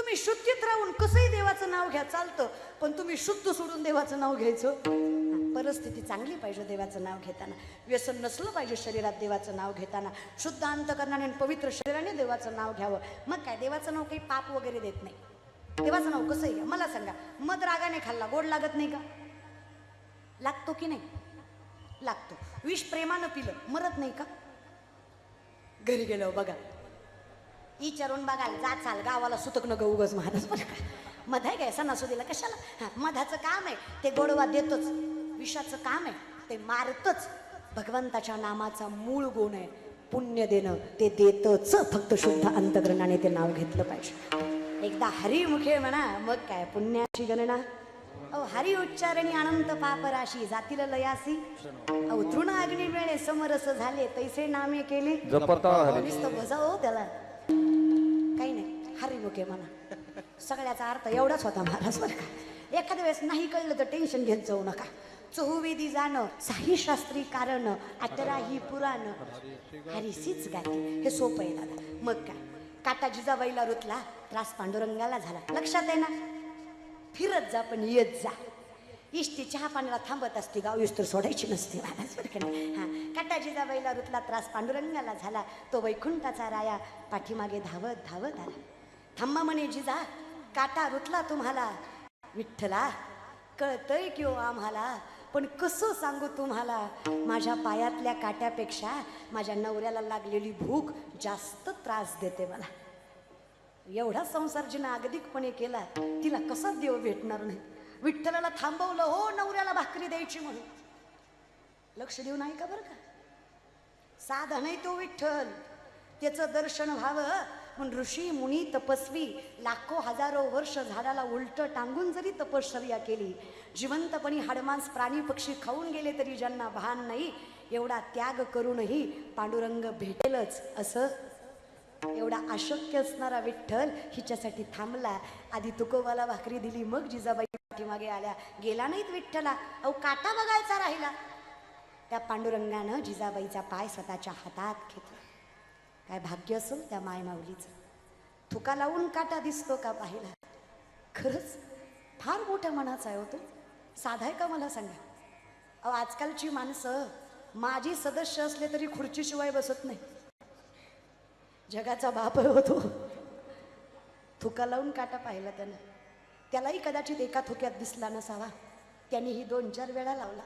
तुम्ही शुद्धीत राहून कसंही देवाचं नाव घ्या चालतं, पण तुम्ही शुद्ध सोडून देवाचं नाव घ्यायचं. परिस्थिती चांगली पाहिजे देवाचं नाव घेताना, व्यसन नसलं पाहिजे शरीरात देवाचं नाव घेताना, शुद्ध अंतकरणाने आणि पवित्र शरीराने देवाचं नाव घ्यावं. मग काय, देवाचं नाव काही पाप वगैरे देत नाही. देवाचं नाव कसंही घ्या. मला सांगा, मध रागाने खाल्ला गोड लागत नाही का? लागतो की नाही? लागतो. विष प्रेमानं पिलं मरत नाही का? घरी गेलो बघा, विचारून बघाल, जा चाल गावाला सुतक न गौगज महाराज बरं का. मध आहे काय सणासुदीला कशाला? हा, मधाचं काम आहे ते गोडवा देतोच, विषाचं काम आहे ते मारतच. भगवंताच्या नामाचा मूळ गुण आहे पुण्य देणं, ते देतच. फक्त शुद्ध अंतकरणाने ते नाव घेतलं पाहिजे. एकदा हरिमुखे म्हणा, मग काय पुण्याची गणना. हरी उच्चारणी अनंत पापराशी जातील लयासी, तृण अग्नी वेळे समरस झाले तैसे नामे केले नुसतं भजाओ त्याला. काही नाही, हरिमुखे म्हणा. सगळ्याचा अर्थ एवढाच होता महाराज बरं का. एखाद्या वेळेस नाही कळलं तर टेन्शन घेत जाऊ नका. चहुवेदी जाणं, साही शास्त्री कारण, 18 ही पुराण, हरीसीच गाती. हे सोपं आहे दादा. मग काय, काटा जिजाबाईला रुतला, त्रास पांडुरंगाला झाला. लक्षात आहे ना? फिरत जा पण येत जा. इष्टी चहा पाण्याला थांबत असते, गाव तर सोडायची नसते महाराज बरं का. हा, काटा जिजाबाईला रुतला, त्रास पांडुरंगाला झाला. तो वैकुंठाचा राया पाठीमागे धावत धावत आला. थांबा म्हणे जिजा, काटा रुतला तुम्हाला, विठ्ठला कळतंय की हो आम्हाला, पण कसं सांगू तुम्हाला, माझ्या पायातल्या काट्यापेक्षा माझ्या नवऱ्याला लागलेली भूक जास्त त्रास देते मला. एवढा संसार जिनं अगदिकपणे केला, तिला कसा देव भेटणार नाही. विठ्ठलाला थांबवलं हो नवऱ्याला भाकरी द्यायची म्हणून. लक्ष देऊ नाही का बरं का. साधा नाही तो विठ्ठल, त्याचं दर्शन व्हावं पण ऋषी मुनी तपस्वी लाखो हजारो वर्ष झाडाला उलट टांगून जरी तपश्चर्या केली, जिवंतपणी हाडमांस प्राणी पक्षी खाऊन गेले तरी ज्यांना भान नाही, एवढा त्याग करूनही पांडुरंग भेटेलच असं एवढा अशक्य असणारा विठ्ठल हिच्यासाठी थांबला. आधी तुकोबाला भाकरी दिली, मग जिजाबाई पाठीमागे आल्या. गेला नाहीत विठ्ठला, अहो काटा बघायचा राहिला. त्या पांडुरंगानं जिजाबाईचा पाय स्वतःच्या हातात घेतला. काय भाग्य असेल त्या माय माऊलीचं. थुका लावून काटा दिसतो का पाहिला. खरंच फार मोठ्या मनाचा आहे होतो. साधा आहे का मला सांगा. अहो आजकालची माणसं माझी सदस्य असले तरी खुर्चीशिवाय बसत नाही. जगाचा बाप होतो. थुका लावून काटा पाहिला त्यानं. त्यालाही कदाचित एका थुक्यात दिसला नसावा, त्यांनीही 2-4 वेळा लावला.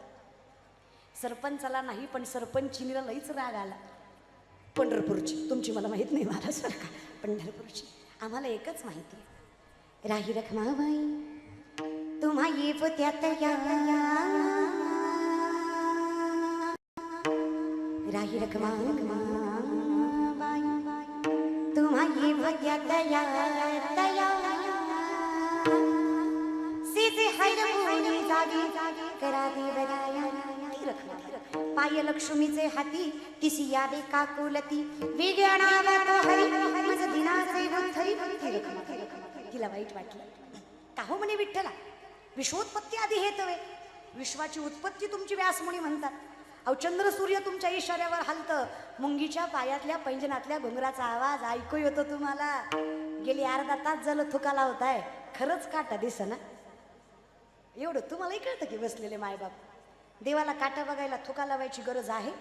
सरपंचाला नाही पण सरपंचिनीला लईच राग आला. पंढरपूरची, तुमची मला माहित नाही महाराज बरं का, पंढरपूरची आम्हाला एकच माहिती आहे. राही रखमाबाई तुम्हा ये त्यात या, राही रखमाबाई तुम्हा ये त्यात या, सीते हैरमुनी जागी करा दे बराया. पाय लक्ष्मीचे हाती तिसी यावे काकुलती, वेगळ्या नावात हरी मज दिनाचे बुद्धरी बुद्धी. तिला वाईट वाटलं. का हो म्हणे विठ्ठला, विश्वोत्पत्ती आधी हेतवे, विश्वाची उत्पत्ती तुमची व्यासमुनी म्हणतात. अहो चंद्र सूर्य तुमच्या इशाऱ्यावर हलतं. मुंगीच्या पायातल्या पैंजनातल्या घुंगराचा आवाज ऐकू येतो तुम्हाला. गेली अर्धा तास झालं थुका लावताय, खरंच काटा दिसेना. एवढं तुम्हालाही कळतं की बसलेले मायबाप. देवाला काटा बघायला थुका लावायची गरज आहे?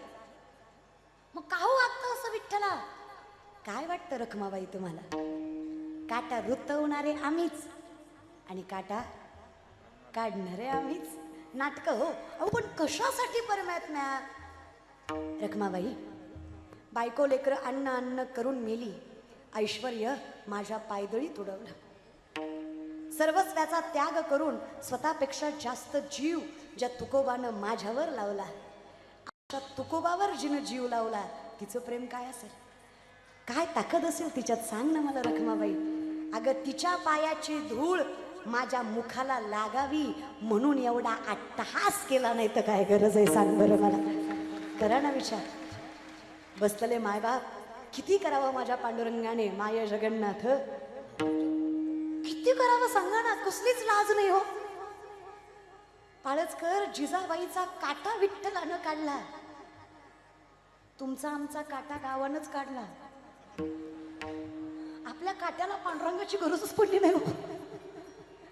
मग का हो वागतं असं विठ्ठला? काय वाटतं रखमाबाई तुम्हाला? काटा रुतवणारे आम्हीच आणि काटा काढणारे आम्हीच. नाटक हो. अहो पण कशासाठी परमात्म्या? रखमाबाई, बायको लेकर अन्न अन्न करून मेली, ऐश्वर्य माझ्या पायदळी तुडवलं. सर्वस्वाचा त्याग करून स्वतःपेक्षा जास्त जीव ज्या तुकोबानं माझ्यावर लावला, अशा तुकोबावर जिनं जीव लावला, तिचं प्रेम काय असेल, काय ताकद असेल तिच्यात, सांग ना मला रखमाबाई. अगं तिच्या पायाची धूळ माझ्या मुखाला लागावी म्हणून एवढा अट्टहास केला, नाही तर काय गरज आहे सांग बरं मला. करा ना विचार. बसलेले मायबाप, किती करावं माझ्या पांडुरंगाने. माय जगन्नाथ किती करावं सांगा ना. कसलीच लाज नाही हो. पाळसकर जिजाबाईचा काटा विठ्ठलानं काढला, तुमचा आमचा काटा गावानंच काढला. आपल्या काट्याला पांडुरंगाची गरजच पडली नाही हो.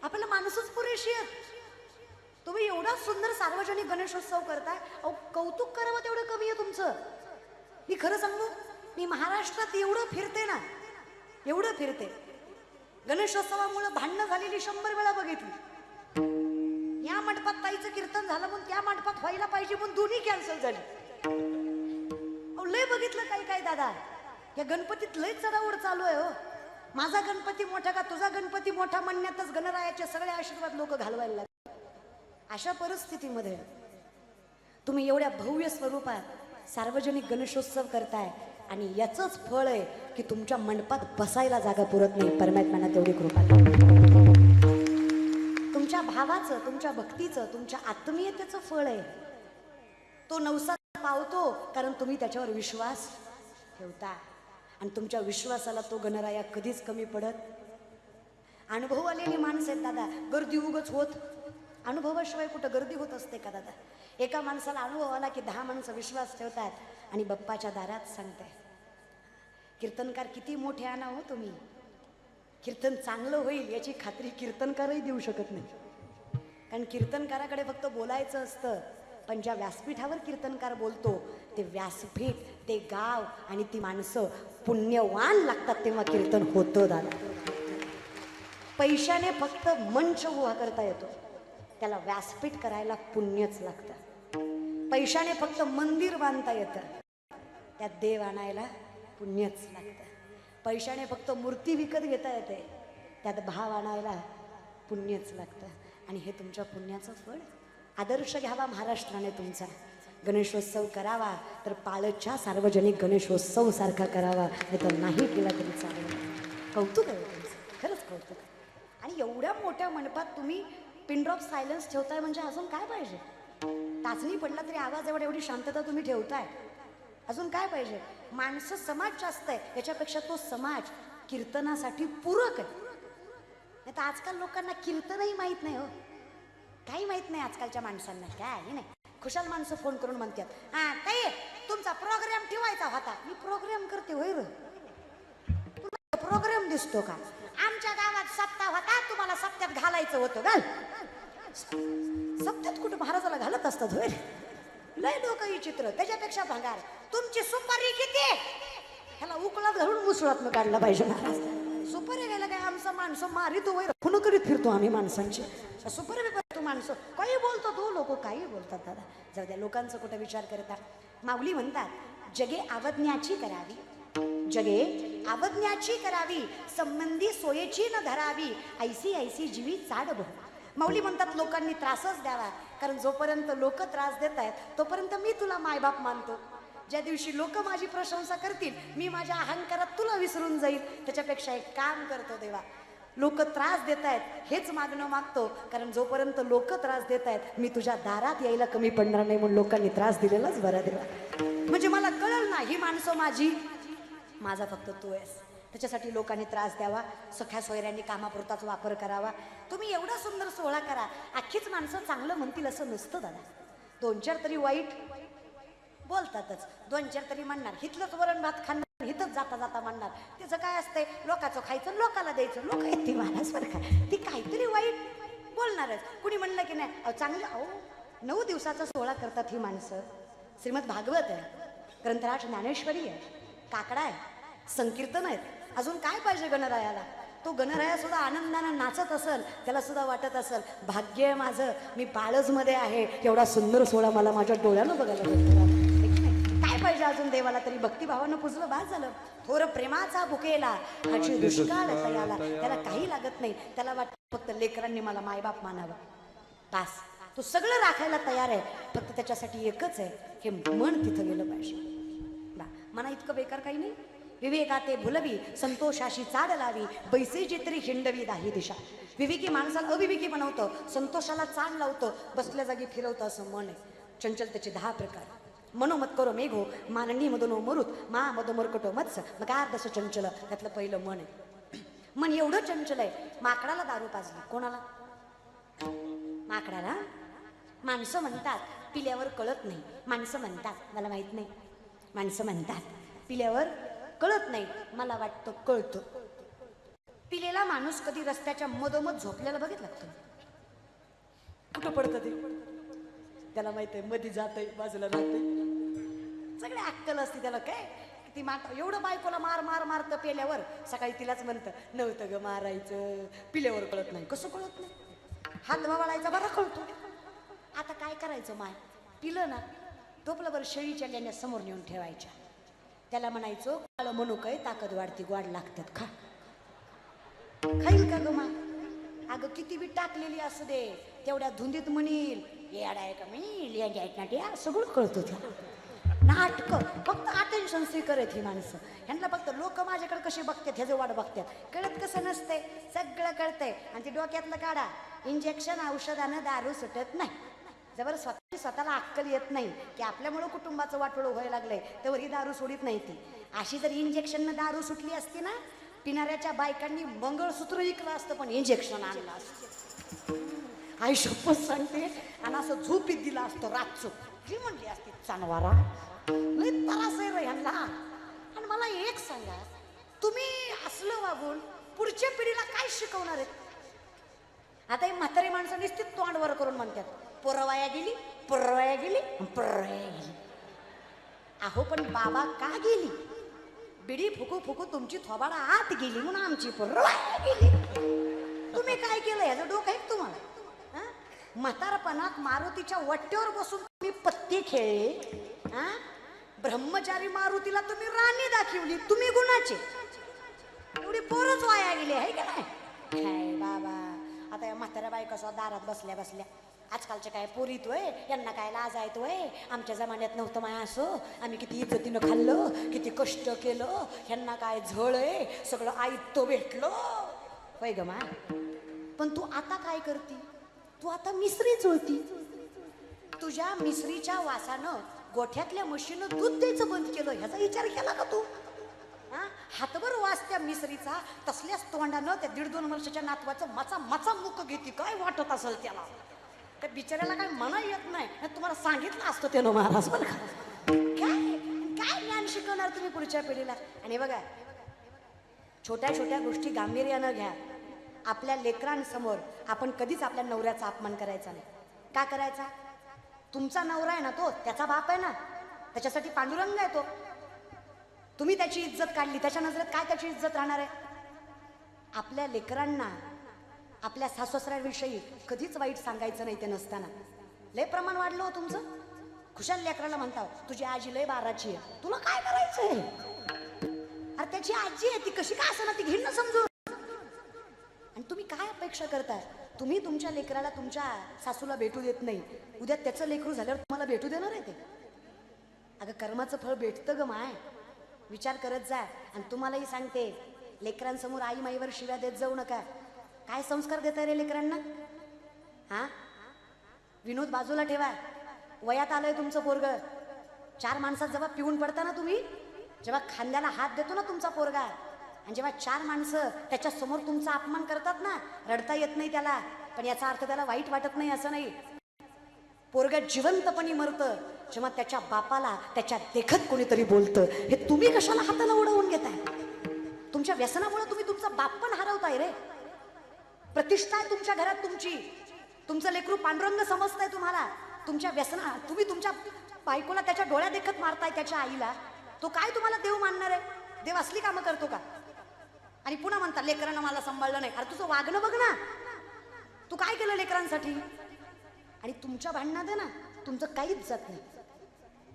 आपल्याला माणूसच पुरेशी आहेत. तुम्ही एवढा सुंदर सार्वजनिक गणेशोत्सव करताय, अहो कौतुक करावं तेवढं कमी आहे तुमचं. मी खरं सांगू, मी महाराष्ट्रात एवढं फिरते ना, एवढं फिरते, गणेशोत्सवामुळे भांडणं झालेली 100 वेळा बघितली. या मंडपात ताईचं कीर्तन झालं म्हणून त्या मंडपात व्हायला पाहिजे म्हणून दोन्ही कॅन्सल झाली. अहो लय बघितलं काही काय दादा, या गणपतीत लय चढाओढ चालू आहे हो. माझा गणपती मोठा का तुझा गणपती मोठा म्हणण्यातच गणरायाचे सगळे आशीर्वाद लोक घालवायला लागले. अशा परिस्थितीमध्ये तुम्ही एवढ्या भव्य स्वरूपात सार्वजनिक गणेशोत्सव करताय आणि याचंच फळ आहे की तुमच्या मंडपात बसायला जागा पुरत नाही. परमात्म्याने तेवढी कृपा तुमच्या भावाचं, तुमच्या भक्तीचं, तुमच्या आत्मीयतेचं फळ आहे. तो नवसात पावतो कारण तुम्ही त्याच्यावर विश्वास ठेवता आणि तुमच्या विश्वासाला तो गणराया कधीच कमी पडत. अनुभव आलेली माणसं आहेत दादा, गर्दी उगच होत, अनुभवाशिवाय कुठं गर्दी होत असते का दादा? एका माणसाला अनुभव आला की 10 माणसं विश्वास ठेवतात आणि बाप्पाच्या दारात सांगताय. कीर्तनकार किती मोठे आणा हो तुम्ही, कीर्तन चांगलं होईल याची खात्री कीर्तनकारही देऊ शकत नाही. कारण कीर्तनकाराकडे फक्त बोलायचं असतं, पण ज्या व्यासपीठावर कीर्तनकार बोलतो ते व्यासपीठ, ते गाव आणि ती माणसं पुण्यवान लागतात तेव्हा कीर्तन होतं दादा. पैशाने फक्त मंच उभा करता येतो, त्याला व्यासपीठ करायला पुण्यच लागतं. पैशाने फक्त मंदिर बांधता येतं, त्यात देव आणायला पुण्यच लागतं. पैशाने फक्त मूर्ती विकत घेता येते, त्यात भाव आणायला पुण्यच लागतं. आणि हे तुमच्या पुण्याचं फळ. आदर्श घ्यावा महाराष्ट्राने तुमचा. गणेशोत्सव करावा तर पाळच्या सार्वजनिक गणेशोत्सव सारखा करावा, नाही तर नाही केला तरी चालेल. कौतुक आहे तुमचं, खरंच कौतुक. आणि एवढ्या मोठ्या मंडपात तुम्ही पिन ड्रॉप सायलन्स ठेवताय म्हणजे अजून काय पाहिजे? टाचणी पडला तरी आवाज एवढी शांतता तुम्ही ठेवताय, अजून काय पाहिजे? माणसं समाज जास्त आहे, याच्यापेक्षा तो समाज कीर्तनासाठी पूरक आहे. नाही तर आजकाल लोकांना कीर्तनही माहीत नाही हो, काही माहीत नाही आजकालच्या माणसांना, काही नाही. खुशाल माणसं फोन करून म्हणतात, हा ताई तुमचा प्रोग्राम ठेवायचा होता. मी प्रोग्राम करते होय र, प्रोग्राम दिसतो का? आमच्या गावात सप्ताह होता, तुम्हाला सप्त्यात घालायचं होतं. घाल सप्त्यात कुठं महाराजाला घालत असतात होय? लय लोक ही चित्र, त्याच्यापेक्षा भंगार. तुमची सुपारी किती? ह्याला उकळात घालून मुसळात काढला पाहिजे महाराज. सुपारी घ्यायला काय आमचं माणसं मारी तो वैर खुन करीत फिरतो आम्ही माणसांची. सुपारी तू माणसं काही बोलतो, तो लोक काही बोलतात दादा. जाऊ द्या, लोकांचं कुठं विचार करतात. माऊली म्हणतात जगे आवज्ञाची करावी, जगे आवज्ञाची करावी, संबंधी सोयेची न धरावी, ऐसी ऐसी जीवी चाड बो. माऊली म्हणतात लोकांनी त्रासच द्यावा, कारण जोपर्यंत लोक त्रास देत आहेत तोपर्यंत मी तुला मायबाप मानतो. ज्या दिवशी लोक माझी प्रशंसा करतील मी माझ्या अहंकारात तुला विसरून जाईल. त्याच्यापेक्षा एक काम करतो देवा, लोक त्रास देत आहेत हेच मागणं मागतो, कारण जोपर्यंत लोक त्रास देत आहेत मी तुझ्या दारात यायला कमी पडणार नाही, म्हणून लोकांनी त्रास दिलेलाच बरा देवा. म्हणजे मला कळलं ना ही माणसं माझी, माझा फक्त तू आहेस. त्याच्यासाठी लोकांनी त्रास द्यावा, सख्या सोयऱ्यांनी कामापुरताच वापर करावा. तुम्ही एवढा सुंदर सोहळा करा, अख्खीच माणसं चांगलं म्हणतील असं नसतं दादा. 2-4 तरी वाईट बोलतातच, 2-4 तरी म्हणणार, हिथलंच वरण भात खाणार, हिथंच जाता जाता म्हणणार. त्याचं काय असतंय, लोकांचं खायचं लोकाला द्यायचं. लोक आहेत ती महाराज बरं का, ती काहीतरी वाईट बोलणारच. कुणी म्हणलं की नाही अहो चांगलं, अहो 9 दिवसाचा सोहळा करतात ही माणसं. श्रीमद भागवत आहे, ग्रंथराज ज्ञानेश्वरी आहे, काकडा आहे, संकीर्तन आहेत, अजून काय पाहिजे गणरायाला? तो गणराया सुद्धा आनंदानं नाचत असेल, त्याला सुद्धा वाटत असेल भाग्य आहे माझं, मी पाळजमध्ये आहे, एवढा सुंदर सोहळा मला माझ्या डोळ्यानं बघायला भेटतो. काय पाहिजे अजून देवाला? तरी भक्तिभावानं पुजलं बास झालं. थोर प्रेमाचा बुकेला हाची दुष्काळ तयाला, त्याला काही लागत नाही, त्याला वाटतं फक्त लेकरांनी मला मायबाप मानावं बास. तो सगळं राखायला तयार आहे, फक्त त्याच्यासाठी एकच आहे, हे मन तिथं गेलं पाहिजे बा. मना इतकं बेकार काही नाही. विवेकाते भुलवी संतोषाशी चाड लावी, बैसे जित्री हिंडवी दाही दिशा. विवेकी माणसाला अविवेकी बनवतं, संतोषाला चाड लावतं, बसल्या जागी फिरवतं असं मन आहे. चंचलतेचे 10 प्रकार. मनोमत करो मेघो माननी मदनो मरुत मा मदो मरकटो मत्स मगार्दस चंचल. त्यातलं पहिलं मन आहे. मन एवढं चंचल आहे, माकडाला दारू पाजली. कोणाला? माकडाला. माणसं म्हणतात पिल्यावर कळत नाही, माणसं म्हणतात मला माहित नाही, माणसं म्हणतात पिल्यावर कळत नाही, मला वाटतं कळतं. पिलेला माणूस कधी रस्त्याच्या मधोमध झोपलेला बघितलं का तुम्ही? कुठं पडतं ते त्याला माहित आहे, मध्ये जातंय बाजूला राहतंय, सगळे अक्कल असते त्याला. काय ती माता एवढं बायकोला मार मार मारतं पेल्यावर, सकाळी तिलाच म्हणतं नव्हतं ग मारायचं, पिल्यावर कळत नाही. कसं कळत नाही? हात वळायचा बरा कळतो. आता काय करायचं माय, पिलं ना टोपलंभर शेळीच्या लेण्या समोर नेऊन ठेवायच्या, त्याला म्हणायचो काळं म्हणू काय ताकद वाढती, गोड लागतात खा. खाईल का ग मा? अगं किती बी टाकलेली असू दे, तेवढ्या धुंदीत म्हणील येडाय का मी लेंड्या सगळं कळतो त्याला. नाटक फक्त अटेन्शन स्वीकर आहेत ही माणसं. ह्यांना फक्त लोक माझ्याकडे कशी बघतात ह्याचं वाट बघतात. कळत कसं नसतंय, सगळं कळतंय. आणि ते डोक्यातलं काढा, इंजेक्शन औषधानं दारू सुटत नाही. जर स्वतःला अक्कल येत नाही की आपल्यामुळं कुटुंबाचं वाटोळं व्हायला लागलंय, तर ही दारू सोडित नाही ती. अशी जर इंजेक्शननं दारू सुटली असती ना, पिणाऱ्याच्या बायकांनी मंगळसूत्र विकलं असतं, पण इंजेक्शन आणलं असतं. आई शपथ सांगते. आणि असं झोपीत दिलं असतं रातचं. जी म्हणली असती चानवारा, लय त्रास आहे रे ह्यांना. आणि मला एक सांगा, तुम्ही असलं वागून पुढच्या पिढीला काय शिकवणार आहेत? आता ही म्हातारी माणसं नुसती तोंडवर करून म्हणतात पोरवाया गेली, पोरवाया गेली, पोरवाया गेली. अहो पण बाबा का गेली? बिडी फुकू फुकू तुमची थोबाडा आत गेली म्हणून आमची पोरवाया गेली. तुम्ही काय केलं ह्याचं डोकं आहे तुम्हाला? म्हातारपणात मारुतीच्या वट्ट्यावर बसून तुम्ही पत्ते खेळले. ब्रह्मचारी मारुतीला तुम्ही राणी दाखवली. तुम्ही गुणाचे. एवढी पोरच वाया गेली आहे का नाही? काय बाबा, आता या म्हाताऱ्या बायका सुद्धा दारात बसल्या बसल्या आजकालच्या काय पोरीतोय, यांना काय लाज येतोय. आमच्या जमान्यात नव्हतं माया असं, आम्ही किती इज्जतीनं खाल्लं, किती कष्ट केलं, ह्यांना काय झळ आहे, सगळं आयत्त भेटलं होय ग मा. पण तू आता काय करती? तू आता मिसरी चोळती. तुझ्या मिसरीच्या वासानं गोठ्यातल्या म्हशीनं दूध द्यायचं बंद केलं, ह्याचा विचार केला का तू? हातभर वास त्या मिसरीचा, तसल्याच तोंडानं त्या 1.5-2 वर्षाच्या नातवाचं मचा मचा मुख घेती. काय वाटत असेल त्याला? त्या बिचाऱ्याला काय म्हणा येत नाही, तुम्हाला सांगितलं असतं त्यानं महाराज बरं का. काय काय ज्ञान शिकवणार तुम्ही पुढच्या पिढीला? आणि बघा, छोट्या छोट्या गोष्टी गांभीर्यानं घ्या. आपल्या लेकरांसमोर आपण कधीच आपल्या नवऱ्याचा अपमान करायचा नाही. का करायचा? तुमचा नवरा आहे ना, तो त्याचा बाप आहे ना, त्याच्यासाठी पांडुरंग आहे तो. तुम्ही त्याची इज्जत काढली, त्याच्या नजरेत काय त्याची इज्जत राहणार आहे? आपल्या लेकरांना आपल्या सासू-सासऱ्याविषयी कधीच वाईट सांगायचं नाही. ते नसताना लय प्रमाण वाढलं हो तुमचं. खुशाल लेकराला म्हणता तुझी आजी लय बाराची आहे, तुला काय करायचंय? अरे त्याची आजी आहे, ती कशी काय असं, ती घेईन ना समजून. आणि तुम्ही काय अपेक्षा करताय? तुम्ही तुमच्या लेकराला तुमच्या सासूला भेटू देत नाही, उद्या त्याचं लेकरू झाल्यावर तुम्हाला भेटू देणार आहे ते? अगं कर्माचं फळ भेटतं ग माय, विचार करत जा. आणि तुम्हालाही सांगते, लेकरांसमोर आई माईवर शिव्या देत जाऊ नका. काय संस्कार देताय रे लेकरांना? विनोद बाजूला ठेवा. वयात आलंय तुमचं पोरग. 4 माणसात जेव्हा पिऊन पडता ना तुम्ही, जेव्हा खांद्याला हात देतो ना तुमचा पोरगा, आणि जेव्हा 4 माणसं त्याच्या समोर तुमचा अपमान करतात ना, रडता येत नाही त्याला, पण याचा अर्थ त्याला वाईट वाटत नाही असं नाही. पोरग जिवंतपणी मरतं जेव्हा त्याच्या बापाला त्याच्या देखत कोणीतरी बोलतं. हे तुम्ही कशाला हाताला उडवून घेताय? तुमच्या व्यसनामुळे तुम्ही तुमचा बाप पण हरवताय रे. प्रतिष्ठा आहे तुमच्या घरात तुमची. तुमचं लेकरू पांडुरंग समजताय तुम्हाला. तुमच्या व्यसना तुम्ही तुमच्या बायकोला त्याच्या डोळ्या देखत मारताय, त्याच्या आईला. तो काय तुम्हाला देव मानणार आहे? देव असली कामं करतो का? आणि पुन्हा म्हणता लेकरांना मला सांभाळलं नाही. अरे तुझं वागणं बघ ना, तू काय केलं लेकरांसाठी? आणि तुमच्या भांडणात आहे ना, तुमचं काहीच जात नाही.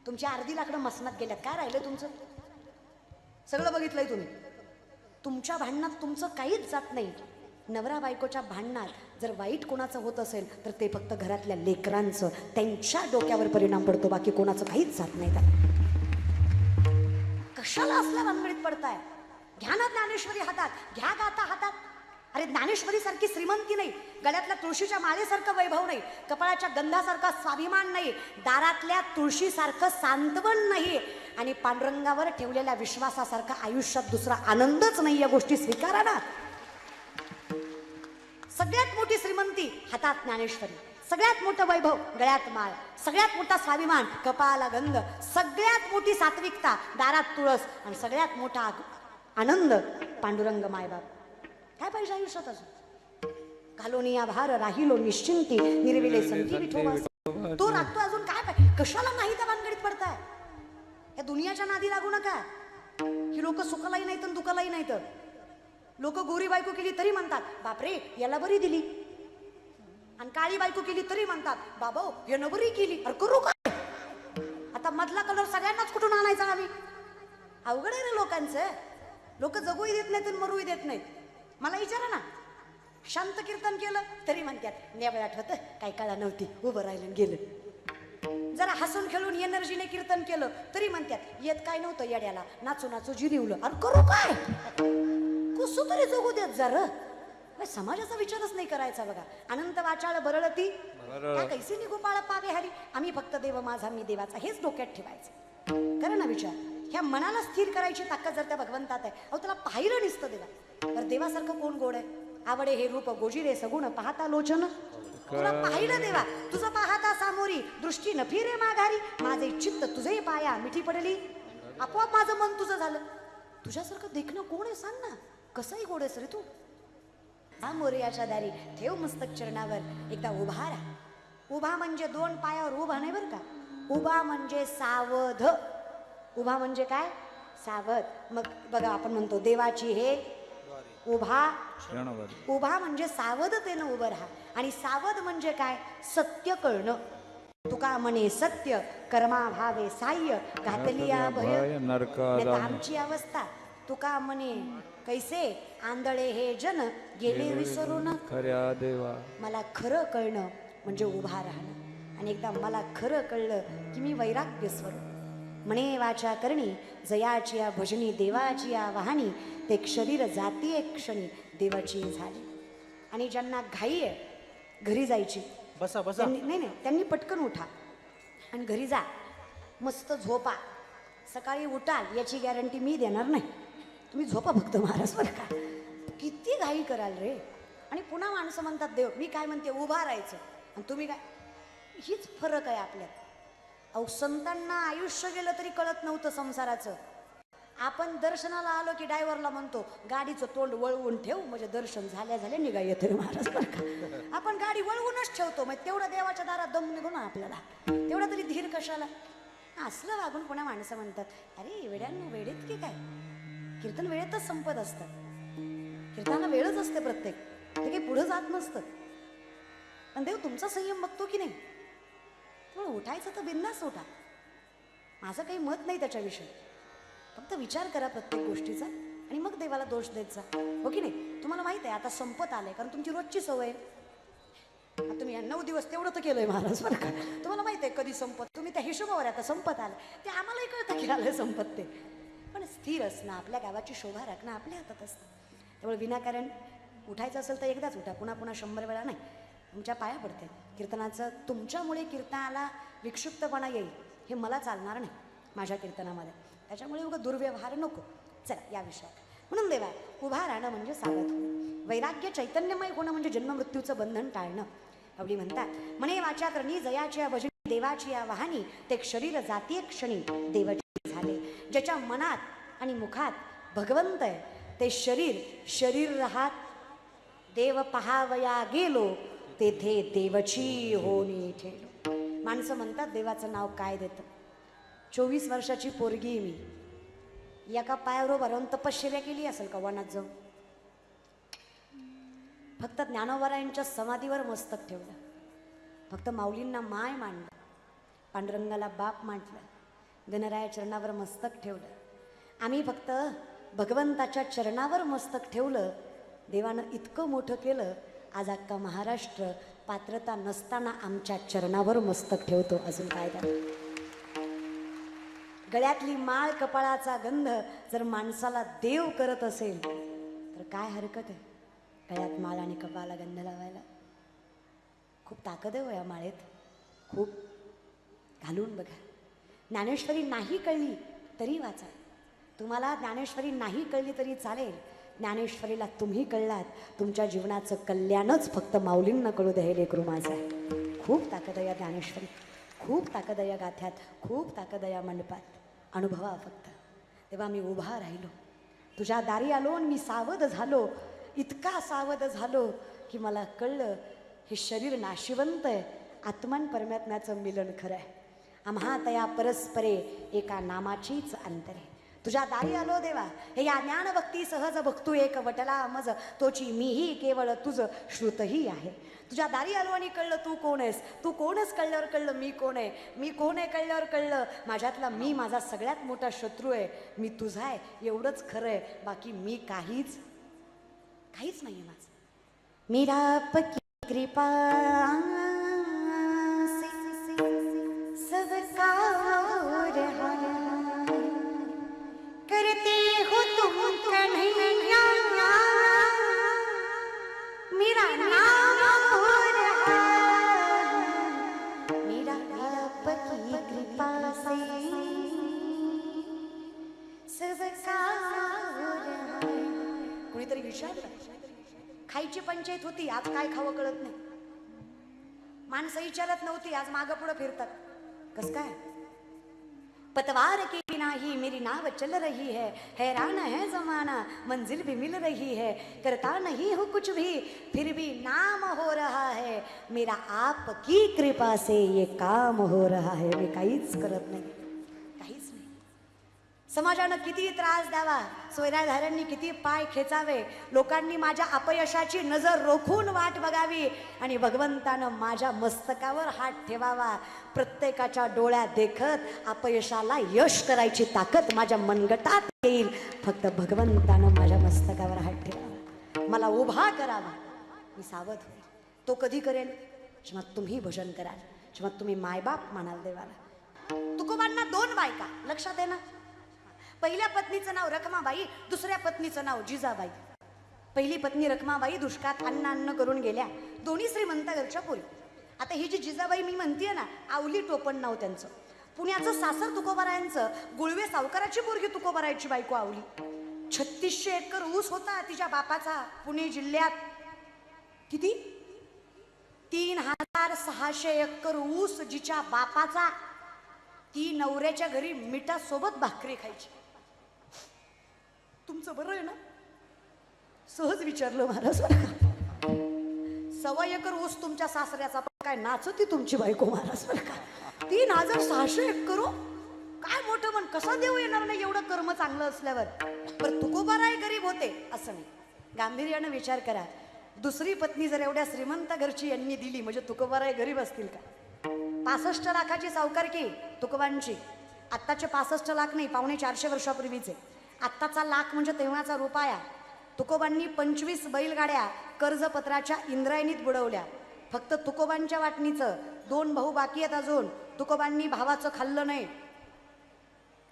तुमची अर्धी लाकडं मसनात गेल्यात, काय राहिलं तुमचं? सगळं बघितलंय तुम्ही. तुमच्या भांडणात तुमचं काहीच जात नाही. नवरा बायकोच्या भांडणात जर वाईट कोणाचं होत असेल तर ते फक्त घरातल्या लेकरांचं, त्यांच्या डोक्यावर परिणाम पडतो, बाकी कोणाचं काहीच जात नाही. कशाला असल्या भानगडीत पडताय? घ्या ना ज्ञानेश्वरी हातात, घ्या गाथा हातात. अरे ज्ञानेश्वरी सारखी श्रीमंती नाही, गळ्यातल्या तुळशीच्या माळेसारखं वैभव नाही, कपाळाच्या गंधासारखा स्वाभिमान नाही, दारातल्या तुळशीसारखं सांत्वन नाही, आणि पांडुरंगावर ठेवलेल्या विश्वासासारखा आयुष्यात दुसरा आनंदच नाही. या गोष्टी स्वीकारा ना. सगळ्यात मोठी श्रीमंती हातात ज्ञानेश्वरी, सगळ्यात मोठं वैभव गळ्यात माळ, सगळ्यात मोठा स्वाभिमान कपाळाला गंध, सगळ्यात मोठी सात्विकता दारात तुळस, आणि सगळ्यात मोठा आनंद पांडुरंग मायबाप. काय पाहिजे आयुष्यात अजून? घालोनी आभार राहिलो निश्चिंती निर्विले संती विठोबा. तो राखतो अजून काय पाहिजे? कशाला नाही त्या भानगडीत पडताय? या दुनियाच्या नादी लागू नका. ही लोक सुखालाही नाहीत आणि दुखालाही नाहीत. लोक गोरी बायको केली तरी म्हणतात बापरे याला बरी दिली, आणि काळी बायको केली तरी म्हणतात बाबा यानं बरी केली. अरे करू काय आता? मधला कलर सगळ्यांनाच कुठून आणायचा आम्ही? अवघड आहे ना लोकांचं. लोक जगूही देत नाहीत आणि मरूही देत नाहीत. मला विचारा ना, शांत कीर्तन केलं तरी म्हणतात नेवळ आठवत काही काळा नव्हती उभं राहिलं गेलं. जरा हसून खेळून एनर्जीने कीर्तन केलं तरी म्हणतात येत काय नव्हतं येड्याला, नाचू नाचू जिरीवलं. अरे करू काय? कसं तरी जगू देत जर. समाजाचा विचारच नाही करायचा बघा. अनंत वाचाळ बरळती कैसे निघू पाळ पावे हरी. आम्ही फक्त देव माझा मी देवाचा हेच डोक्यात ठेवायचं. करा ना विचार. ह्या मनाला स्थिर करायची ताकद जर त्या भगवंतात आहे. अहो त्याला पाहिलं निसतं देवा. तर देवासारखं कोण गोड आहे? आवडे हे रूप गोजिरे सगुण पाहता लोचन. तुला पाहिलं देवा, तुझं पाहता सामोरी दृष्टी न फिरे माघारी. माझे चित्त तुझे पाया मिठी पडली, आपोआप माझं मन तुझं झालं. तुझ्यासारखं देखणं कोण आहे सांग ना? कसंही गोड आहेस रे तू. हा मोरयाच्या दारी ठेव मस्तक चरणावर एकदा उभा राहा. उभा म्हणजे दोन पायावर उभा नाही बरं का. उभा म्हणजे सावध. उभा म्हणजे काय? सावध. मग बघा आपण म्हणतो देवाची हे उभा. उभा म्हणजे सावधतेनं उभं राहा. आणि सावध म्हणजे काय? सत्य कळणं. तुका म्हणे सत्य कर्माभावे साह्य घातली भय नरका. आमची अवस्था तुका म्हणे कैसे आंधळे हे जन गेले विसरून. खऱ्या देवा मला खरं कळणं म्हणजे उभा राहणं. आणि एकदा मला खरं कळलं की मी वैराग्य स्वरूप. म्हणे वाचा करणी जयाची या भजनी देवाची या वाहनी. ते शरीर जाती एक क्षणी देवाची झाली. आणि ज्यांना घाई आहे घरी जायची, बसा बसा. नाही त्यांनी पटकन उठा आणि घरी जा, मस्त झोपा. सकाळी उठाल याची गॅरंटी मी देणार नाही. तुम्ही झोपा फक्त महाराज बरं का. किती घाई कराल रे. आणि पुन्हा माणसं म्हणतात देव. मी काय म्हणते उभा राहायचं आणि तुम्ही काय. हीच फरक आहे आपल्यात. अहो संतांना आयुष्य गेलं तरी कळत नव्हतं संसाराचं. आपण दर्शनाला आलो की ड्रायव्हरला म्हणतो गाडीचं तोंड वळवून ठेव म्हणजे दर्शन झाल्या निघा येते महाराज बरं का. आपण गाडी वळवूनच ठेवतो. मग तेवढं देवाच्या दारात दम निघू ना आपल्याला. तेवढा तरी धीर कशाला. असलं वागून पुन्हा माणसं म्हणतात अरे वेड्यांनो वेळेत की काय. कीर्तन वेळेतच संपत असतं. कीर्तनाला वेळच असते प्रत्येक. ते काही पुढं जात नसतं. पण देव तुमचा संयम बघतो की नाही. त्यामुळे उठायचं तर बिंदास उठा. माझं काही मत नाही त्याच्याविषयी. फक्त विचार करा प्रत्येक गोष्टीचा आणि मग देवाला दोष देत जा. हो की नाही. तुम्हाला माहित आहे आता संपत आलंय कारण तुमची रोजची सवय. आता तुम्ही 9 दिवस तेवढं तर केलंय महाराज बरं का. तुम्हाला माहित आहे कधी संपत. तुम्ही त्या हिशोबावर आता संपत आलं ते आम्हालाही कळतं की आलंय संपत ते. पण स्थिर असणं आपल्या गावाची शोभा राखणं आपल्या हातात असतं. त्यामुळे विनाकारण उठायचं असेल तर एकदाच उठा. पुन्हा पुन्हा 100 वेळा नाही. तुमच्या पाया पडते कीर्तनाचं. तुमच्यामुळे कीर्तनाला विक्षिप्तपणा येईल हे मला चालणार नाही माझ्या कीर्तनामध्ये. त्याच्यामुळे उगा दुर्व्यवहार नको. चला या विषयात. म्हणून देवा उभा राहणं म्हणजे सावध होणं. वैराग्य चैतन्यमय होणं म्हणजे जन्ममृत्यूचं बंधन टाळणं. अवली म्हणतात म्हणे वाचा करणी जयाची या भजनी देवाची या वाहनी. ते शरीर जाती क्षणी देवाची झाले. ज्याच्या मनात आणि मुखात भगवंत आहे ते शरीर राहात. देव पहावया गेलो तेथे देवची होणी ठेलो. माणसं म्हणतात देवाचं नाव काय देतं. 24 वर्षाची पोरगी मी. एका पायावर उभा राहून तपश्चर्या केली असेल का वनात जाऊन. फक्त ज्ञानोबरायांच्या समाधीवर मस्तक ठेवलं. फक्त माऊलींना माय मांडलं. पांडुरंगाला बाप मांडलं. गणराया चरणावर मस्तक ठेवलं. आम्ही फक्त भगवंताच्या चरणावर मस्तक ठेवलं. देवानं इतकं मोठं केलं. आज अख्खा महाराष्ट्र पात्रता नसताना आमच्या चरणावर मस्तक ठेवतो. अजून काय त्याला. गळ्यातली माळ कपाळाचा गंध जर माणसाला देव करत असेल तर काय हरकत आहे गळ्यात माळ आणि कपाळाला गंध लावायला. खूप ताकद आहे या माळेत. खूप घालून बघा. ज्ञानेश्वरी नाही कळली तरी वाचा. तुम्हाला ज्ञानेश्वरी नाही कळली तरी चालेल. ज्ञानेश्वरीला तुम्ही कळलात. तुमच्या जीवनाचं कल्याणच फक्त माऊलींना कळू द्या हे लेकरू माझं आहे. खूप ताकद आहे या ज्ञानेश्वरी. खूप ताकद आहे या गाथ्यात. खूप ताकद आहे या मंडपात. अनुभवा फक्त. तेव्हा मी उभा राहिलो. तुझ्या दारी आलो आणि मी सावध झालो. इतका सावध झालो की मला कळलं हे शरीर नाशिवंत आहे, आत्मान परमात्म्याचं मिलन खरं आहे. आम्हा तया परस्परे एका नामाचीच अंतरे. तुझ्या दारी आलो देवा, हे या ज्ञान भक्ती सहज भक्तू एक वटला मज, तोची मीही केवळ तुझ श्रुतही आहे. तुझ्या दारी आलो आणि कळलं तू कोण आहेस. तू कोण आहेस कळल्यावर कळलं मी कोण आहे. मी कोण आहे कळल्यावर कळलं माझ्यातला मी माझा सगळ्यात मोठा शत्रू आहे. मी तुझा आहे एवढंच खरं आहे, बाकी मी काहीच नाही आहे माझं. मीरा पकी कृपा सबका हो रहा करते हो तुम कन्हैया, मेरा नाम हो रहा मेरा आपकी कृपा से सबका हो रहा. कोणीतरी विचारलं, खायची पंचायत होती, आज काय खावं कळत नाही. माणसं विचारत नव्हती, आज मागं पुढं फिरतात. कस काय? पतवार की बिना ही मेरी नाव चल रही है, हैरान है जमाना मंजिल भी मिल रही है, करता नहीं हूँ कुछ भी फिर भी नाम हो रहा है, मेरा आपकी कृपा से ये काम हो रहा है. मी काहीच करत नाही, काहीच नाही. समाजानं किती त्रास द्यावा, सोयऱ्याधाऱ्यांनी किती पाय खेचावे, लोकांनी माझ्या अपयशाची नजर रोखून वाट बघावी आणि भगवंतानं माझ्या मस्तकावर हात ठेवावा. प्रत्येकाच्या डोळ्यात देखत अपयशाला यश करायची ताकद माझ्या मनगटात येईल. फक्त भगवंतानं माझ्या मस्तकावर हात ठेवावा, मला उभा करावा. मी सावध होईल. तो कधी करेल जेव्हा तुम्ही भजन कराल, जेव्हा तुम्ही मायबाप म्हणाल देवाला. तुकोबांना 2 बायका, लक्षात आहे ना. पहिल्या पत्नीचं नाव रखमाबाई, दुसऱ्या पत्नीचं नाव जिजाबाई. पहिली पत्नी रखमाबाई दुष्काळात अन्न करून गेल्या, दोन्ही श्रीमंत घरच्या पोरी. आता ही जी जिजाबाई मी म्हणतीये ना, आवली टोपण नाव त्यांचं. पुण्याचं सासर तुकोबारायांचं, गुळवे सावकाराची पोरगी तुकोबारायची बायको आवली. 3600 एकर ऊस होता तिच्या बापाचा पुणे जिल्ह्यात. किती? 3600 एकर ऊस जिच्या बापाचा. ती नवऱ्याच्या घरी मिठासोबत भाकरी खायची. तुमचं बरं आहे ना? सहज विचारलं महाराज. 1.25 एकर ऊस तुमच्या सासऱ्याचा, काय नाचती तुमची बायको महाराज बरं का. 3600 एकर काय मोठं मन, कसा देव येणार नाही एवढं कर्म चांगलं असल्यावर. पण तुकोबाराय गरीब होते असं नाही. गांभीर्यानं विचार करा, दुसरी पत्नी जर एवढ्या श्रीमंत घरची यांनी दिली म्हणजे तुकोबाराय गरीब असतील का? 65 लाखाची सावकारकी तुकोबांची. आत्ताचे 65 लाख नाही, 450 वर्षापूर्वीचे. आत्ताचा लाख म्हणजे तेव्हाचा रुपया. तुकोबांनी 25 बैलगाड्या कर्जपत्राच्या इंद्रायणीत बुडवल्या. फक्त तुकोबांच्या वाटणीचं 2 भाऊ बाकी आहेत अजून. तुकोबांनी भावाचं खाल्लं नाही.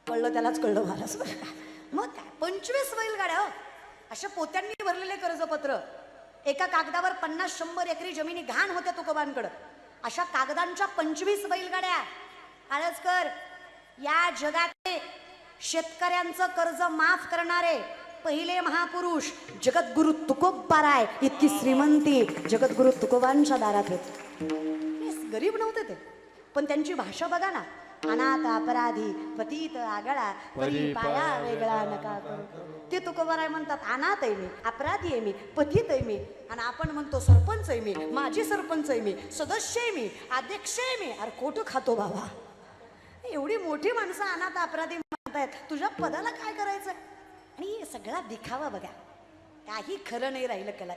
कळलं त्यालाच कळलं महाराज. मग काय 25 बैलगाड्या हो, अशा पोत्यांनी भरलेले कर्जपत्र. एका कागदावर 50-100 एकरी जमिनी घाण होत्या तुकोबांकडं. अशा कागदांच्या 25 बैलगाड्या. आळसकर, या जगातले शेतकऱ्यांचं कर्ज माफ करणारे पहिले महापुरुष जगद्गुरु तुकोबाराय. इतकी श्रीमंती जगद्गुरु तुकोबांच्या दारात होती. गरीब नव्हते ते, पण त्यांची भाषा बघा ना. अनाथ अपराधी पतित आगळा परी पाया वेगळा नका करू. ते तुकोबाराय म्हणतात अनाथ आहे मी, अपराधी आहे मी, पतित आहे मी. आणि आपण म्हणतो सरपंच आहे मी, माजी सरपंच आहे मी, सदस्य आहे मी, अध्यक्ष आहे मी. अरे खोटं खातो बाबा. एवढी मोठी माणसं अनाथ अपराधी म्हणतायत, तुझ्या पदाला काय करायचं? आणि सगळा दिखावा बघा, काही खरं नाही राहिलं कला.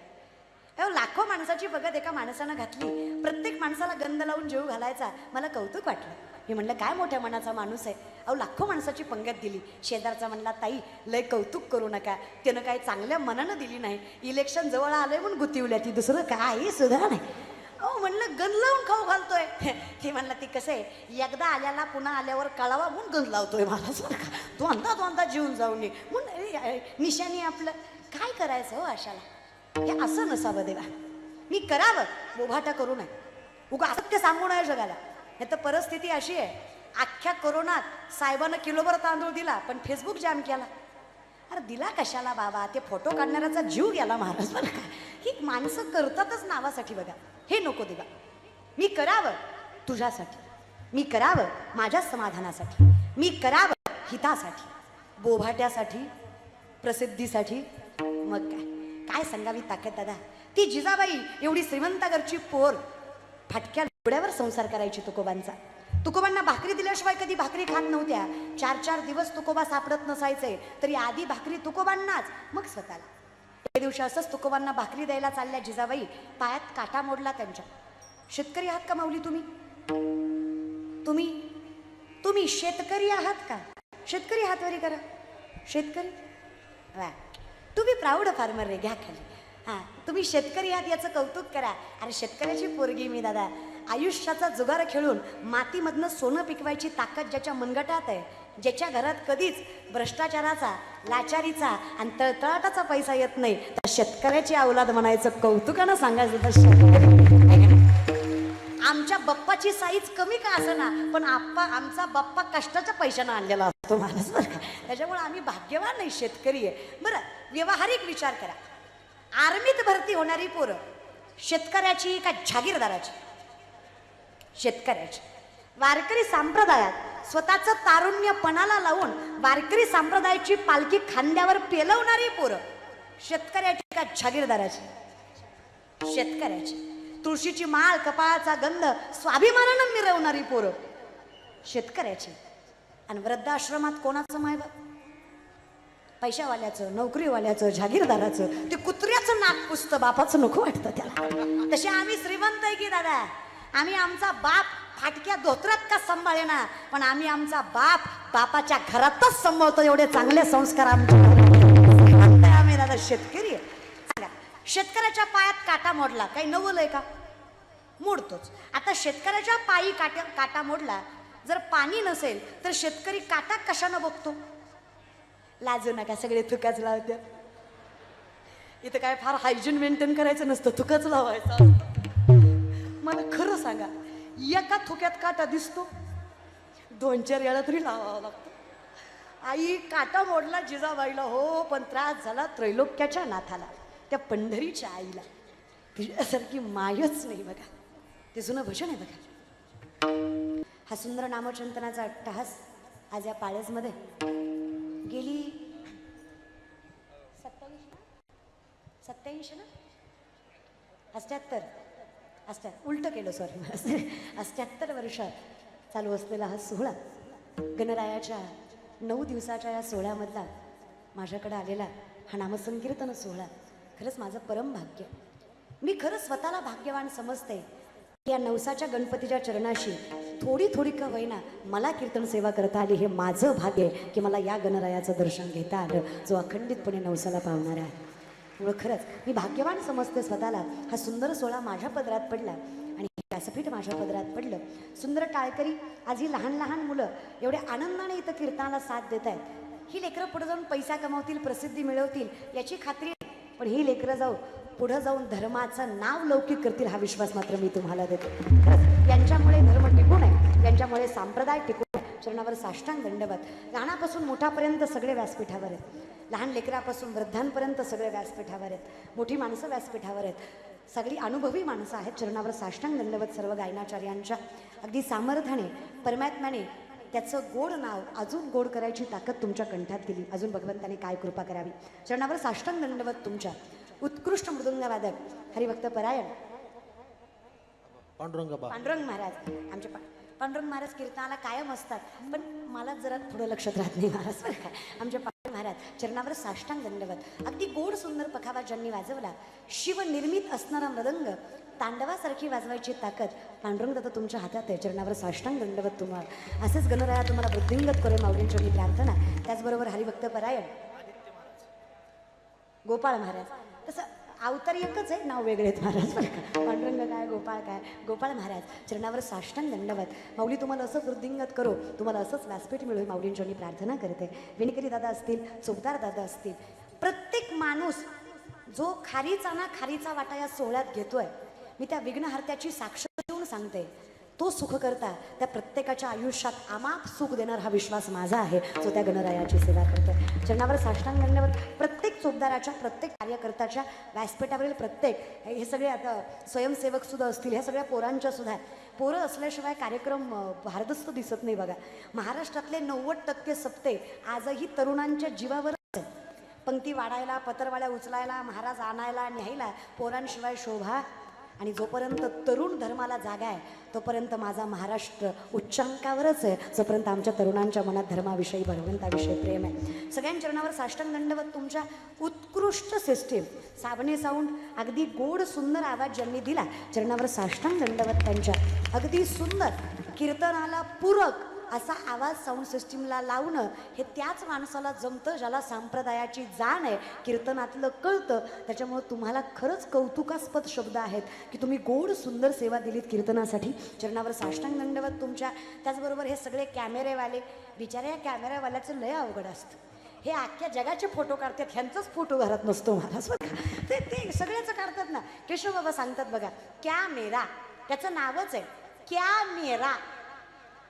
लाखो माणसाची बघत एका माणसानं घातली. प्रत्येक माणसाला गंध लावून जेव घालायचा. मला कौतुक वाटलं. मी म्हणलं काय मोठ्या मनाचा माणूस आहे. लाखो माणसाची पंगत दिली. शेजारचा म्हणला ताई लय कौतुक करू नका, त्यानं काय चांगल्या मनानं दिली नाही. इलेक्शन जवळ आलंय म्हणून गुतिवल्या ती, दुसरं काही सुद्धा नाही. म्हणलं गंध लावून खाऊ घालतोय. ते म्हणलं ती कसं आहे, एकदा आल्याला पुन्हा आल्यावर कळावा म्हणून गंध लावतोय महाराज. तो अंदा जीवन जाऊन नये म्हणून निशाणी आपलं काय करायचं हो अशाला. हे असं नसावं देवा. मी करावं, बोभाटा करू नये, उगा असत्य सांगू नये जगाला. हे तर परिस्थिती अशी आहे, अख्ख्या कोरोनात साहेबानं किलोभर तांदूळ दिला पण फेसबुक जॅम केला. अरे दिला कशाला बाबा, ते फोटो काढणाऱ्याचा जीव गेला महाराज बरं का. ही माणसं करतातच नावासाठी बघा. हे नको देवा. मी करावं तुझ्यासाठी, मी करावं माझ्या समाधानासाठी, मी करावं हितासाठी, बोभाट्यासाठी, प्रसिद्धीसाठी. मग काय काय सांगावी ताकद दादा. ती जिजाबाई एवढी श्रीमंत घरची पोर फाटक्या डोळ्यावर संसार करायची तुकोबांचा. तुकोबांना भाकरी दिल्याशिवाय कधी भाकरी खात नव्हत्या. 4-4 दिवस तुकोबा सापडत नसायचे तरी आधी भाकरी तुकोबांनाच मग स्वतःला. एक दिवशी असंच तुकोबांना भाकरी द्यायला चालल्या जिजाबाई, पायात काटा मोडला त्यांच्या. शेतकरी आहात का माऊली तुम्ही? तुम्ही तुम्ही शेतकरी आहात का? शेतकरी हात वरी करा. शेतकरी वा, तुम्ही प्राऊड फार्मर रे, घ्या खाली. हां, तुम्ही शेतकरी आहात याचं कौतुक करा. अरे शेतकऱ्याची पोरगी मी दादा. आयुष्याचा जुगार खेळून मातीमधनं सोनं पिकवायची ताकद ज्याच्या मनगटात आहे, ज्याच्या घरात कधीच भ्रष्टाचाराचा, लाचारीचा आणि तळतळाटाचा पैसा येत नाही, त्या शेतकऱ्याची औलाद म्हणायचं, कौतुकानं सांगायचं तर शेतकरी. आमच्या बाप्पाची साईज कमी का असना, पण आमचा बाप्पा कष्टाच्या पैशानं आणलेला असतो माणूस बरं का. त्याच्यामुळे आम्ही भाग्यवान नाही, शेतकरी आहे. बरं, व्यावहारिक विचार करा. आर्मीत भरती होणारी पोरं शेतकऱ्याची का जागीरदाराची? शेतकऱ्याची. वारकरी संप्रदायात स्वतःचं तारुण्य पणाला लावून वारकरी संप्रदायाची पालखी खांद्यावर पेलवणारी पोरं शेतकऱ्याची का जागीरदाराची? शेतकऱ्याची. तुळशीची माळ, कपाळाचा गंध स्वाभिमानानं मिरवणारी पोरं शेतकऱ्याची. आणि वृद्धाश्रमात कोणाचं मायबाप? पैशावाल्याचं, नोकरीवाल्याचं, जागीरदाराचं. ते कुत्र्याचं नाक पुसतं, बापाचं नको वाटतं त्याला. तसे आम्ही श्रीमंत आहे की दादा. आम्ही आमचा बाप फाटक्या धोत्रात का सांभाळेना, पण आम्ही आमचा बापाच्या घरातच सांभाळतो. एवढे चांगले संस्कार आम्ही दादा शेतकरी आहे. शेतकऱ्याच्या पायात काटा मोडला, काही नवलंय का? मोडतोच. आता शेतकऱ्याच्या पायी काटा मोडला, जर पाणी नसेल तर शेतकरी काटा कशानं बघतो? लाजू नका, सगळे थुकाच लावत्या. इथं काय फार हायजीन मेंटेन करायचं नसतं, थुकाच लावायचं. मला खरं सांगा, एका थुक्यात काटा दिसतो, 2-4 वेळा तरी लावावा लागतो. आई काटा मोडला जिजाबाईला, हो, पण त्रास झाला त्रैलोक्याच्या नाथाला, त्या पंढरीच्या आईला. तिच्यासारखी मायच नाही बघा. ते जुनं भजन आहे बघा. हा सुंदर नामचिंतनाचा अट्टहास आज या पाळेजमध्ये गेली 87 ना 78 उलट केलं, सॉरी. 78 वर्षात चालू असलेला हा सोहळा, गणरायाच्या 9 दिवसाच्या या सोहळ्यामधला माझ्याकडे आलेला हा नामसंकीर्तन सोहळा खरंच माझं परम भाग्य. मी खरंच स्वतःला भाग्यवान समजते. या नवसाच्या गणपतीच्या चरणाशी थोडी का होईना मला कीर्तन सेवा करता आली. हे माझं भाग्य आहे की मला या गणरायाचं दर्शन घेता आलं, जो अखंडितपणे नवसाला पावणारा आहे. मुळे खरंच मी भाग्यवान समजते स्वतःला. हा सुंदर सोहळा माझ्या पदरात पडला आणि व्यासपीठ माझ्या पदरात पडलं. सुंदर टाळकरी, आज ही लहान लहान मुलं एवढ्या आनंदाने इथं कीर्तनाला साथ देत आहेत. ही लेकरं पुढे जाऊन पैसा कमावतील, प्रसिद्धी मिळवतील याची खात्री, पण ही लेकरं पुढे जाऊन धर्माचं नाव लौकिक करतील हा विश्वास मात्र मी तुम्हाला देते. यांच्यामुळे धर्म टिकून आहे, यांच्यामुळे संप्रदाय टिकून आहे. चरणावर साष्टांग दंडवत. लहानापासून मोठापर्यंत सगळे व्यासपीठावर आहेत. लहान लेकरापासून वृद्धांपर्यंत सगळे व्यासपीठावर आहेत. मोठी माणसं व्यासपीठावर आहेत. सगळी अनुभवी माणसं आहेत. चरणावर साष्टांग दंडवत सर्व गायनाचार्यांच्या. अगदी सामर्थ्याने परमात्म्याने त्याचं गोड नाव अजून गोड करायची ताकद तुमच्या कंठात दिली. अजून भगवंताने काय कृपा करावी. चरणावर साष्टांग दंडवत तुमच्या. उत्कृष्ट मृदुंगवादक हरिभक्त परायण पांडुरंग महाराज. आमचे पांडुरंग महाराज कीर्तनाला कायम असतात, पण मला जरा थोडं लक्षात राहत नाही महाराज बरं का. आमचे पांडुरंग महाराज चरणावर साष्टांग दंडवत. अगदी गोड सुंदर पखावा ज्यांनी वाजवला, शिवनिर्मित असणारा मृदंग तांडवासारखी वाजवायची ताकद पांडुरंग दादा तुमच्या हातात आहे. चरणावर साष्टांग दंडवत तुम्हाला. असेच गणराया तुम्हाला वृद्धिंगत करे माऊलींची मी प्रार्थना. त्याचबरोबर हरिभक्त परायण गोपाळ महाराज. तसं अवतार एकच आहे, नाव वेगळे आहेत महाराज बरं का. पांडुरंग काय, गोपाळ काय. गोपाळ महाराज चरणावर साष्टांग दंडवत. माऊली तुम्हाला असं वृद्धिंगत करो, तुम्हाला असंच व्यासपीठ मिळू माऊलींची मी प्रार्थना करते. विणकरी दादा असतील, चोपदार दादा असतील, प्रत्येक माणूस जो खारीचा वाटा या सोहळ्यात घेतोय, मी त्या विघ्नहर्त्याची साक्ष देऊन सांगते, तो सुख करता त्या प्रत्येकाच्या आयुष्यात अमाप सुख देणार हा विश्वास माझा आहे, जो त्या गणरायाची सेवा करतोय. चरणावर साष्टांग दंडवत. प्रत्येक चोपदाराच्या, प्रत्येक कार्यकर्त्याच्या, व्यासपीठावरील प्रत्येक, हे सगळे आता स्वयंसेवक सुद्धा असतील, ह्या सगळ्या पोरांच्या सुद्धा. पोरं असल्याशिवाय कार्यक्रम भारदस्त दिसत नाही बघा. महाराष्ट्रातले 90% सप्ते आजही तरुणांच्या जीवावर. पंक्ती वाढायला, पत्रवाळ्या उचलायला, महाराज आणायला न्यायला पोरांशिवाय शोभा. आणि जोपर्यंत तरुण धर्माला जागा आहे तोपर्यंत माझा महाराष्ट्र उच्चांकावरच आहे, जोपर्यंत आमच्या तरुणांच्या मनात धर्माविषयी भगवंताविषयी प्रेम आहे. सगळ्यांच्या चरणावर साष्टांग दंडवत. तुमच्या उत्कृष्ट सिस्टीम साबणे साऊंड अगदी गोड सुंदर आवाज ज्यांनी दिला, चरणावर साष्टांग दंडवत त्यांच्या. अगदी सुंदर कीर्तनाला पूरक असा आवाज साऊंड सिस्टीमला लावणं हे त्याच माणसाला जमतं ज्याला संप्रदायाची जाण आहे, कीर्तनातलं कळतं. त्याच्यामुळं तुम्हाला खरंच कौतुकास्पद शब्द आहेत की तुम्ही गोड सुंदर सेवा दिलीत कीर्तनासाठी. चरणावर साष्टांग दंडवत तुमच्या. त्याचबरोबर हे सगळे कॅमेरेवाले, बिचारे या कॅमेरावाल्याचं लय अवघड असतं. हे अख्ख्या जगाचे फोटो काढतात, ह्यांचाच फोटो घरात नसतो महाराज बघा. ते सगळ्याचं काढतात ना. केशव बाबा सांगतात बघा, कॅमेरा त्याचं नावच आहे कॅमेरा,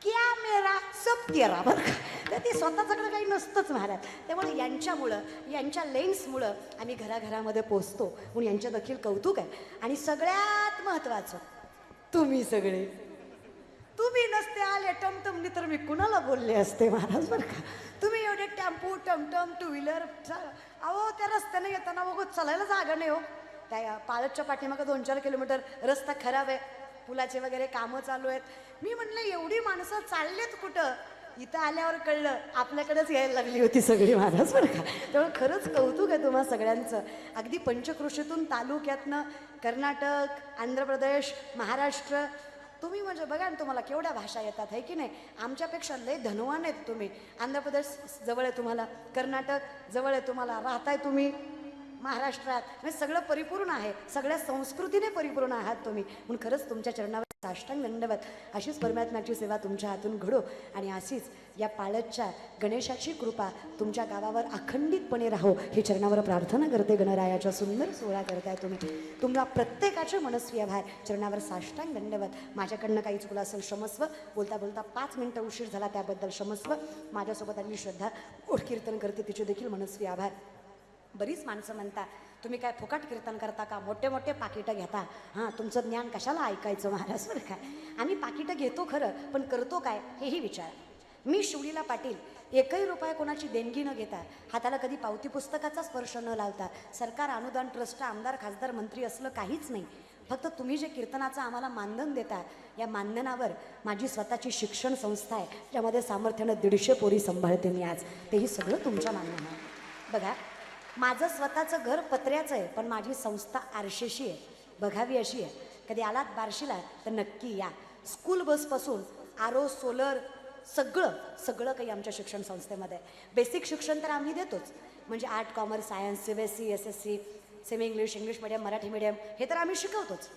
क्या मेरा सब तेरा. बरं का, तर ते स्वतःच्याकडे काही नसतंच महाराज. त्यामुळे यांच्यामुळं, यांच्या लेन्समुळं आम्ही घराघरामध्ये पोचतो, म्हणून यांच्या देखील कौतुक आहे. आणि सगळ्यात महत्त्वाचं तुम्ही सगळे, तुम्ही नसते आले टमटमनी तर मी कुणाला बोलले असते महाराज बरं का. तुम्ही एवढे टेम्पो टमटम टू व्हीलर, अहो त्या रस्त्याने येताना बघू चालायला जागा नाही हो. त्या पाळतच्या पाठीमागं 2-4 किलोमीटर रस्ता खराब आहे, पुलाचे वगैरे कामं चालू आहेत. मी म्हटलं एवढी माणसं चाललेत कुठं, इथं आल्यावर कळलं आपल्याकडेच यायला लागली होती सगळी महाराज बरं का. त्यामुळे खरंच कौतुक आहे तुम्हा सगळ्यांचं. अगदी पंचक्रोशीतून तालुक्यातनं कर्नाटक, आंध्र प्रदेश, महाराष्ट्र, तुम्ही म्हणजे बघा ना तुम्हाला केवढ्या भाषा येतात आहे की नाही. आमच्यापेक्षा लय धनवान आहेत तुम्ही. आंध्र प्रदेश जवळ आहे तुम्हाला, कर्नाटक जवळ आहे तुम्हाला, राहताय तुम्ही महाराष्ट्रात, म्हणजे सगळं परिपूर्ण आहे, सगळ्या संस्कृतीने परिपूर्ण आहात तुम्ही. म्हणून खरंच तुमच्या चरणावर साष्टांग दंडवत. अशीच परमात्म्याची सेवा तुमच्या हातून घडो आणि अशीच या पाळतच्या गणेशाची कृपा तुमच्या गावावर अखंडितपणे राहो ही चरणावर प्रार्थना करते. गणरायाच्या सुंदर सोहळा करताय तुम्ही. तुम्हाला प्रत्येकाचे मनस्वी आभार. चरणावर साष्टांग दंडवत. माझ्याकडनं काही चुकलं असेल क्षमस्व. बोलता बोलता 5 मिनिटं उशीर झाला त्याबद्दल क्षमस्व. माझ्यासोबत आलेली श्रद्धा गोड कीर्तन करते, तिचे देखील मनस्वी आभार. बरीच माणसं म्हणता तुम्ही काय फुकट कीर्तन करता का, मोठे मोठे पाकिटं घेता, हां तुमचं ज्ञान कशाला ऐकायचं महाराज बरं काय. आम्ही पाकिटं घेतो खरं, पण करतो काय हेही विचार. मी शिवलीला पाटील 1ही रुपया कोणाची देणगी न घेता, हाताला कधी पावती पुस्तकाचा स्पर्श न लावता, सरकार अनुदान ट्रस्ट आमदार खासदार मंत्री असलं काहीच नाही. फक्त तुम्ही जे कीर्तनाचं आम्हाला मानधन देता, या मानधनावर माझी स्वतःची शिक्षण संस्था आहे ज्यामध्ये सामर्थ्यानं 150 पोरी सांभाळते मी आज. तेही सगळं तुमच्या मानधनावर. बघा माझं स्वतःचं घर पत्र्याचं आहे, पण माझी संस्था आरशेशी आहे, बघावी अशी आहे. कधी आलात बार्शीला तर नक्की या. स्कूल बसपासून आरो सोलर सगळं काही आमच्या शिक्षण संस्थेमध्ये आहे. बेसिक शिक्षण तर आम्ही देतोच, म्हणजे art commerce science CBSE SSC semi English medium Marathi medium हे तर आम्ही शिकवतोच.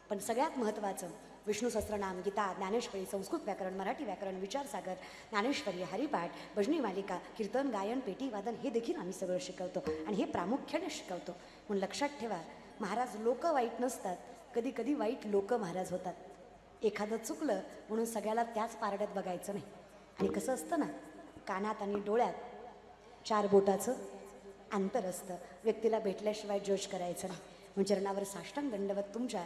पण सगळ्यात महत्त्वाचं विष्णू सहस्त्रनाम, गीता, ज्ञानेश्वरी, संस्कृत व्याकरण, मराठी व्याकरण, विचारसागर, ज्ञानेश्वरी, हरिपाठ, भजनी मालिका, कीर्तन, गायन, पेटी वादन हे देखील आम्ही सगळं शिकवतो आणि हे प्रामुख्याने शिकवतो. म्हणून लक्षात ठेवा महाराज लोक वाईट नसतात, कधी कधी वाईट लोक महाराज होतात. एखादं चुकलं म्हणून सगळ्याला त्याच पारड्यात बघायचं नाही. आणि कसं असतं ना, कानात आणि डोळ्यात 4 बोटाचं अंतर असतं. व्यक्तीला भेटल्याशिवाय जज करायचं नाही. म्हणून चरणावर साष्टांग दंडवत. तुमच्या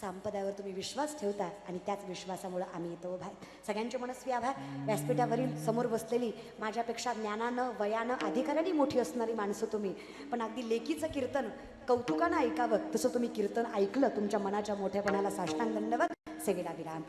संपदावर तुम्ही विश्वास ठेवता आणि त्याच विश्वासामुळे आम्ही इथं उभा आहे. सगळ्यांचे मनस्वी आभार. व्यासपीठावरील समोर बसलेली माझ्यापेक्षा ज्ञानानं वयानं अधिकाऱ्यांनी मोठी असणारी माणसं तुम्ही, पण अगदी लेकीचं कीर्तन कौतुकानं ऐकावं तसं तुम्ही कीर्तन ऐकलं. तुमच्या मनाच्या मोठ्यापणाला साष्टांग दंडवत. सेवेला विराम.